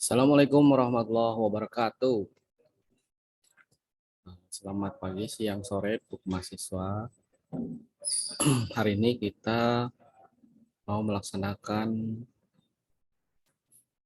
Assalamualaikum warahmatullahi wabarakatuh. Selamat pagi, siang, sore untuk mahasiswa. Hari ini kita mau melaksanakan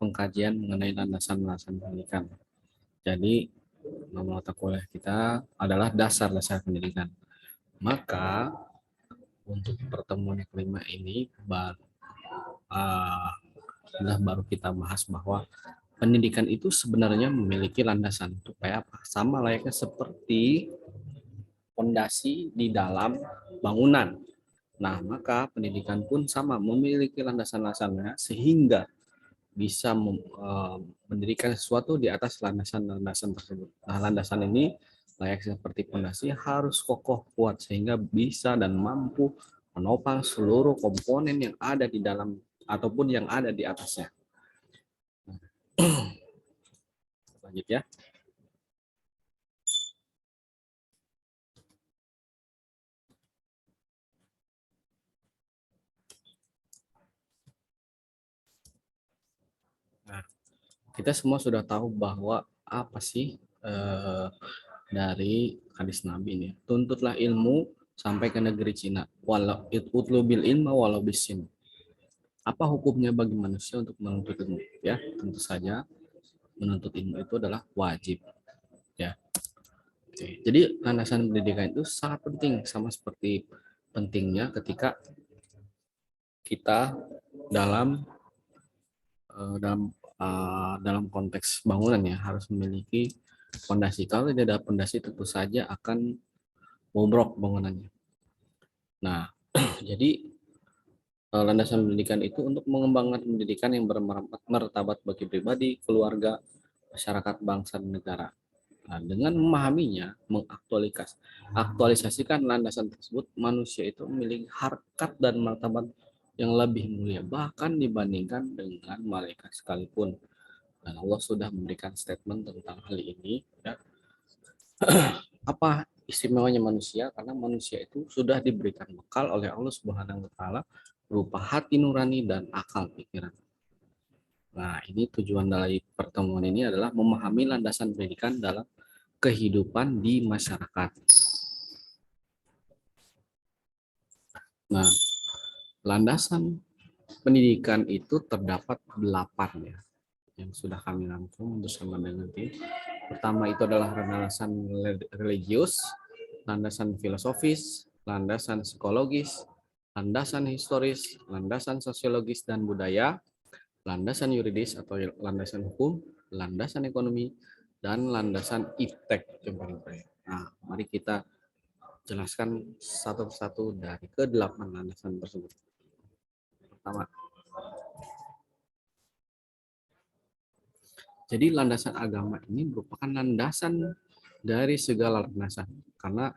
pengkajian mengenai landasan-landasan pendidikan. Jadi, nama mata kuliah kita adalah dasar-dasar pendidikan. Maka, untuk pertemuan yang kelima ini, baru kita bahas bahwa pendidikan itu sebenarnya memiliki landasan. Supaya apa? Sama layaknya seperti fondasi di dalam bangunan. Nah, maka pendidikan pun sama memiliki landasan-landasannya sehingga bisa mendirikan sesuatu di atas landasan-landasan tersebut. Nah, landasan ini layak seperti fondasi harus kokoh kuat sehingga bisa dan mampu menopang seluruh komponen yang ada di dalam ataupun yang ada di atasnya. Lanjut ya. Nah, kita semua sudah tahu bahwa apa sih dari hadis Nabi ini. Tuntutlah ilmu sampai ke negeri Cina. Walau utlubil ilma walau bisin. Apa hukumnya bagi manusia untuk menuntut ilmu? Ya, tentu saja menuntut ilmu itu adalah wajib. Ya. Oke. Jadi landasan pendidikan itu sangat penting, sama seperti pentingnya ketika kita dalam dalam konteks bangunan ya harus memiliki fondasi. Kalau tidak ada fondasi tentu saja akan bobrok bangunannya. Nah, jadi landasan pendidikan itu untuk mengembangkan pendidikan yang bermartabat bagi pribadi, keluarga, masyarakat, bangsa, dan negara. Nah, dengan memahaminya, mengaktualisasikan landasan tersebut, manusia itu memiliki harkat dan martabat yang lebih mulia, bahkan dibandingkan dengan malaikat sekalipun. Dan Allah sudah memberikan statement tentang hal ini. Ya. Apa istimewanya manusia? Karena manusia itu sudah diberikan bekal oleh Allah Subhanahu Wa Taala berupa hati nurani dan akal pikiran. Nah, ini tujuan dari pertemuan ini adalah memahami landasan pendidikan dalam kehidupan di masyarakat. Nah, landasan pendidikan itu terdapat 8 ya, yang sudah kami rangkum bersama dengan tim. Pertama itu adalah landasan religius, landasan filosofis, landasan psikologis, landasan historis, landasan sosiologis dan budaya, landasan yuridis atau landasan hukum, landasan ekonomi, dan landasan iptek yang paling penting. Nah, mari kita jelaskan satu persatu dari ke-8 landasan tersebut. Pertama, jadi landasan agama ini merupakan landasan dari segala landasan karena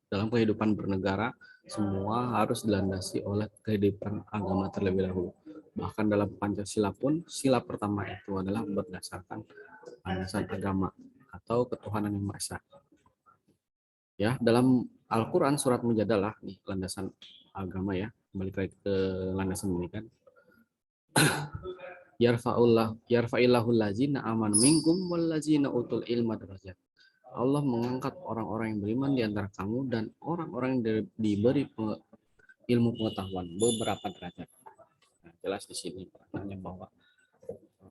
dalam kehidupan bernegara semua harus dilandasi oleh kehidupan agama terlebih dahulu. Bahkan dalam Pancasila pun sila pertama itu adalah berdasarkan landasan agama atau ketuhanan yang maha esa. Ya, dalam Al-Qur'an surat Mujadalah nih landasan agama ya. Balik lagi ke landasan ini kan. Yarfa'illahu allazina amanu minkum wallazina utul ilma darajat. Allah mengangkat orang-orang yang beriman di antara kamu dan orang-orang yang diberi ilmu pengetahuan beberapa derajat. Nah, jelas di sini maknanya bahwa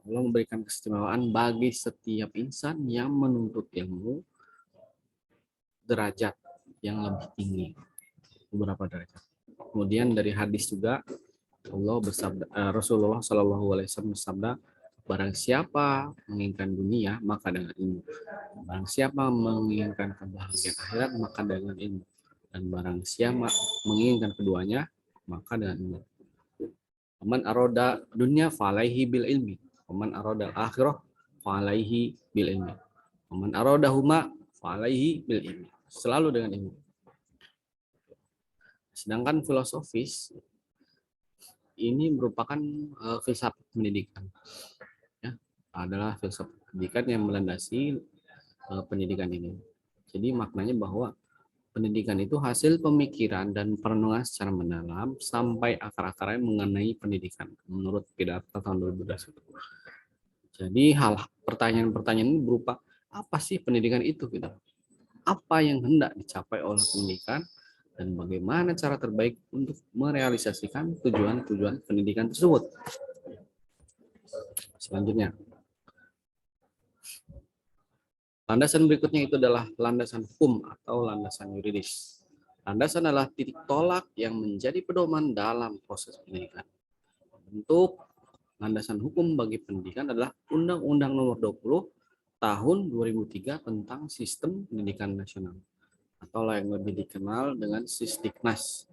Allah memberikan keistimewaan bagi setiap insan yang menuntut ilmu derajat yang lebih tinggi, beberapa derajat. Kemudian dari hadis juga Allah bersabda, Rasulullah Shallallahu Alaihi Wasallam bersabda, barang siapa menginginkan dunia maka dengan ilmu, barang siapa menginginkan kebahagiaan akhirat maka dengan ilmu, dan barang siapa menginginkan keduanya maka dengan ilmu. Man aroda dunia falaihi bil ilmi, man aroda akhirah falaihi bil ilmi, man aroda huma falaihi bil ilmi. Selalu dengan ilmu. Sedangkan filosofis ini merupakan filsafat pendidikan, ya, adalah filsafat pendidikan yang melandasi pendidikan ini. Jadi maknanya bahwa pendidikan itu hasil pemikiran dan perenungan secara mendalam sampai akar-akarnya mengenai pendidikan menurut pidato tahun 2021. Jadi pertanyaan-pertanyaan ini berupa apa sih pendidikan itu gitu? Apa yang hendak dicapai oleh pendidikan dan bagaimana cara terbaik untuk merealisasikan tujuan-tujuan pendidikan tersebut. Selanjutnya, landasan berikutnya itu adalah landasan hukum atau landasan yuridis. Landasan adalah titik tolak yang menjadi pedoman dalam proses pendidikan. Bentuk landasan hukum bagi pendidikan adalah Undang-Undang Nomor 20 Tahun 2003 tentang Sistem Pendidikan Nasional atau yang lebih dikenal dengan Sisdiknas.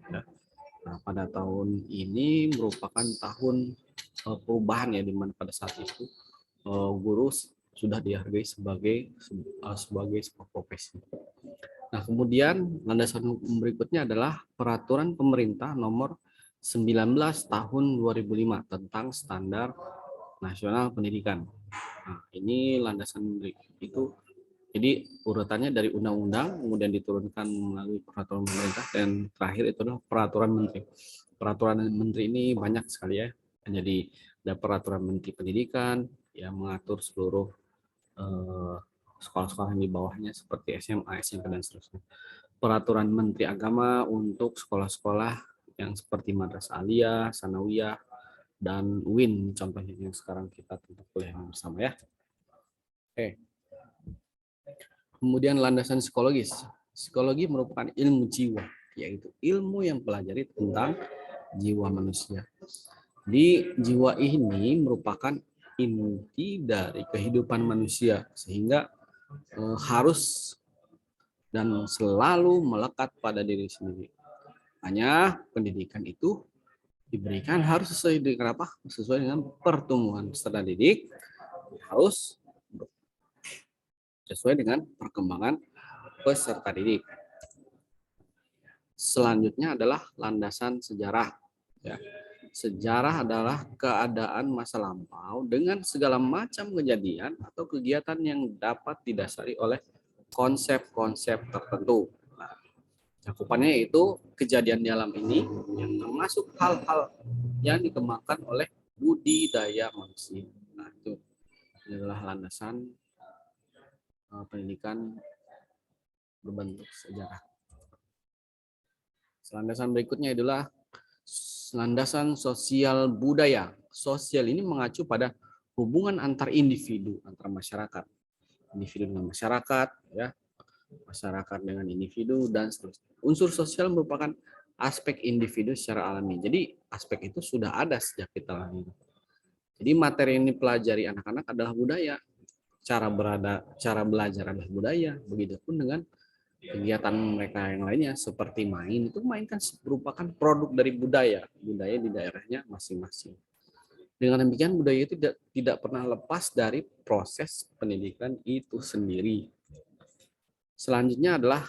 Nah, pada tahun ini merupakan tahun perubahan ya, di mana pada saat itu guru sudah dihargai sebagai sebuah profesi. Nah, kemudian landasan hukum berikutnya adalah Peraturan Pemerintah Nomor 19 Tahun 2005 tentang Standar Nasional Pendidikan. Nah, ini landasan itu. Jadi urutannya dari undang-undang, kemudian diturunkan melalui peraturan pemerintah, dan terakhir itu adalah peraturan menteri. Peraturan menteri ini banyak sekali ya. Jadi ada peraturan menteri pendidikan yang mengatur seluruh sekolah-sekolah yang di bawahnya seperti SMA, SMP, dan seterusnya. Peraturan menteri agama untuk sekolah-sekolah yang seperti Madrasah Aliyah, Sanawiyah, dan UIN contohnya yang sekarang kita tentu kuliah bersama ya. Oke. Kemudian landasan psikologis. Psikologi merupakan ilmu jiwa, yaitu ilmu yang pelajari tentang jiwa manusia. Di jiwa ini merupakan inti dari kehidupan manusia, sehingga harus dan selalu melekat pada diri sendiri. Hanya pendidikan itu diberikan harus sesuai dengan apa? Sesuai dengan pertumbuhan peserta didik, harus sesuai dengan perkembangan peserta didik. Selanjutnya adalah landasan sejarah. Ya. Sejarah adalah keadaan masa lampau dengan segala macam kejadian atau kegiatan yang dapat didasari oleh konsep-konsep tertentu. Nah, cakupannya yaitu kejadian di alam ini yang termasuk hal-hal yang dikembangkan oleh budidaya manusia. Nah, itu adalah landasan pendidikan berbentuk sejarah. Landasan berikutnya adalah landasan sosial budaya. Sosial ini mengacu pada hubungan antar individu, antar masyarakat. Individu dengan masyarakat, ya, masyarakat dengan individu, dan seterusnya. Unsur sosial merupakan aspek individu secara alami. Jadi aspek itu sudah ada sejak kita lahir. Jadi materi yang dipelajari anak-anak adalah budaya. Cara belajar adalah budaya. Begitupun dengan kegiatan mereka yang lainnya seperti main, itu main kan merupakan produk dari budaya di daerahnya masing-masing. Dengan demikian budaya itu tidak pernah lepas dari proses pendidikan itu sendiri. Selanjutnya adalah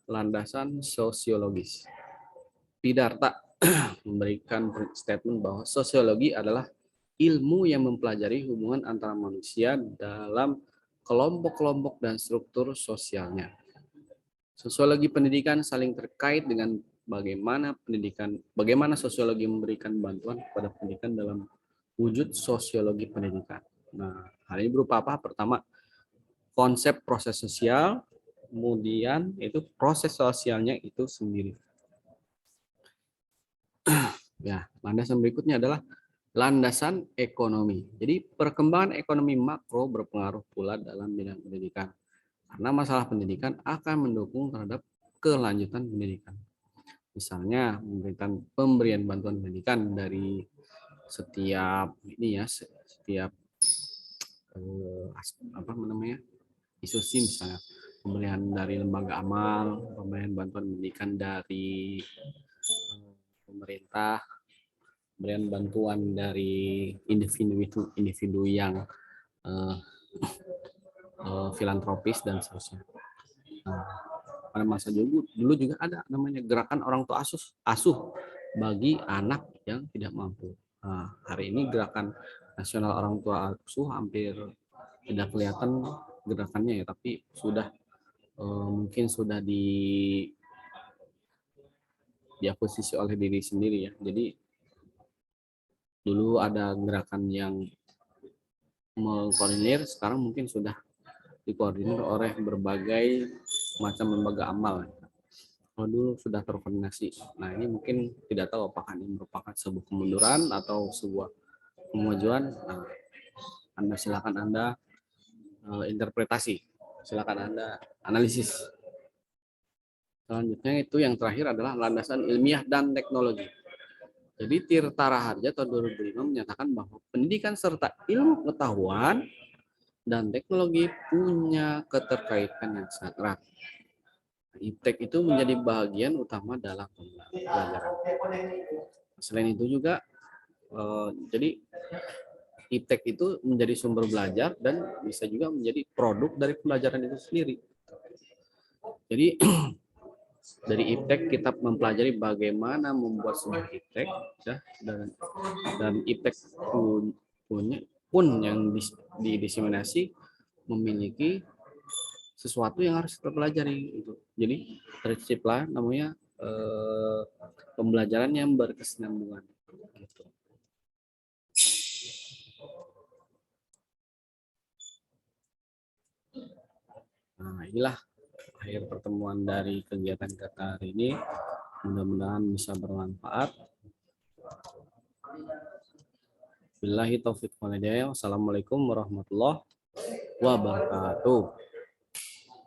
landasan sosiologis. Pidarta memberikan statement bahwa sosiologi adalah ilmu yang mempelajari hubungan antara manusia dalam kelompok-kelompok dan struktur sosialnya. Sosiologi pendidikan saling terkait dengan bagaimana sosiologi memberikan bantuan kepada pendidikan dalam wujud sosiologi pendidikan. Nah, hal ini berupa apa? Pertama, konsep proses sosial, kemudian itu proses sosialnya itu sendiri. Ya, landasan berikutnya adalah landasan ekonomi. Jadi perkembangan ekonomi makro berpengaruh pula dalam bidang pendidikan. Karena masalah pendidikan akan mendukung terhadap kelanjutan pendidikan. Misalnya pemberian bantuan pendidikan dari setiap institusi, misalnya pemberian dari lembaga amal, pemberian bantuan pendidikan dari pemerintah, pemberian bantuan dari individu yang filantropis dan seterusnya. Nah, pada masa dulu juga ada namanya gerakan orang tua asuh bagi anak yang tidak mampu. Nah, hari ini gerakan nasional orang tua asuh hampir tidak kelihatan gerakannya ya, tapi sudah mungkin sudah diakuisisi oleh diri sendiri ya. Jadi dulu ada gerakan yang mengkoordinir, sekarang mungkin sudah dikoordinir oleh berbagai macam lembaga amal. Kalau dulu sudah terkoordinasi. Nah, ini mungkin tidak tahu apakah ini merupakan sebuah kemunduran atau sebuah kemajuan. Nah, silakan Anda interpretasi. Silakan Anda analisis. Selanjutnya itu yang terakhir adalah landasan ilmiah dan teknologi. Jadi Tirta Raharja tahun 2005 menyatakan bahwa pendidikan serta ilmu pengetahuan dan teknologi punya keterkaitan yang sangat erat. IPTEK itu menjadi bagian utama dalam pembelajaran. Selain itu juga, jadi IPTEK itu menjadi sumber belajar dan bisa juga menjadi produk dari pembelajaran itu sendiri. Jadi dari IPTEK kita mempelajari bagaimana membuat sebuah IPTEK, ya, dan IPTEK pun yang didiseminasi memiliki sesuatu yang harus kita pelajari itu. Jadi terciptalah namanya pembelajaran yang berkesinambungan. Gitu. Nah, inilah akhir pertemuan dari kegiatan kita hari ini. Mudah-mudahan bisa bermanfaat. Billahi taufiq wal hidayah. Wassalamualaikum warahmatullahi wabarakatuh.